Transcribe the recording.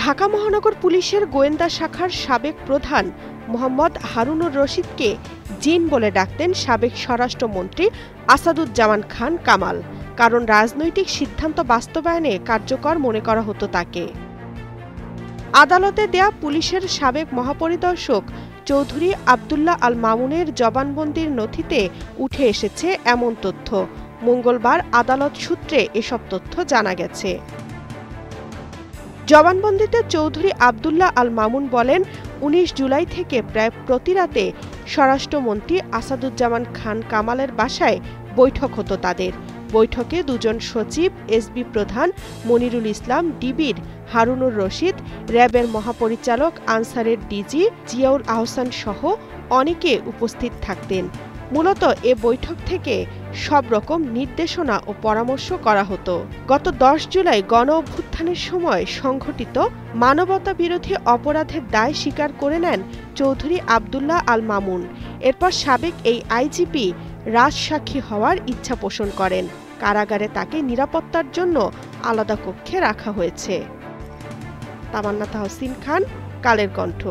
ঢাকা মহানগর পুলিশের গোয়েন্দা শাখার সাবেক প্রধান মোহাম্মদ হারুনুর রশিদকে জিন বলে ডাকতেন সাবেক স্বরাষ্ট্রমন্ত্রী আসাদুজ্জামান খান কামাল। কারণ রাজনৈতিক সিদ্ধান্ত বাস্তবায়নে কার্যকর মনে করা হতো তাকে। আদালতে দেয়া পুলিশের সাবেক মহাপরিদর্শক চৌধুরী আবদুল্লাহ আল মামুনের জবানবন্দির নথিতে উঠে এসেছে এমন তথ্য। মঙ্গলবার আদালত সূত্রে এসব তথ্য জানা গেছে। জবানবন্দিতে চৌধুরী আবদুল্লাহ আল মামুন বলেন, ১৯ জুলাই থেকে প্রায় প্রতি রাতে স্বরাষ্ট্রমন্ত্রী আসাদুজ্জামান খান কামালের বাসায় বৈঠক হতো তাদের। বৈঠকে দুজন সচিব, এসবি প্রধান মনিরুল ইসলাম, ডিবির হারুনুর রশিদ, র্যাবের মহাপরিচালক আনসারের ডিজি জিয়াউল আহসান সহ অনেকে উপস্থিত থাকতেন। মূলত এ বৈঠক থেকে সব রকম নির্দেশনা ও পরামর্শ করা হতো। গত ১০ জুলাই গণ অভ্যুত্থানের সময় সংঘটিত মানবতা বিরোধী অপরাধের দায় স্বীকার করে নেন চৌধুরী আবদুল্লাহ আল মামুন। এরপর সাবেক এই আইজিপি রাজসাক্ষী হওয়ার ইচ্ছা পোষণ করেন। কারাগারে তাকে নিরাপত্তার জন্য আলাদা কক্ষে রাখা হয়েছে। তামান্না তাহসিন খান, কালের কণ্ঠ।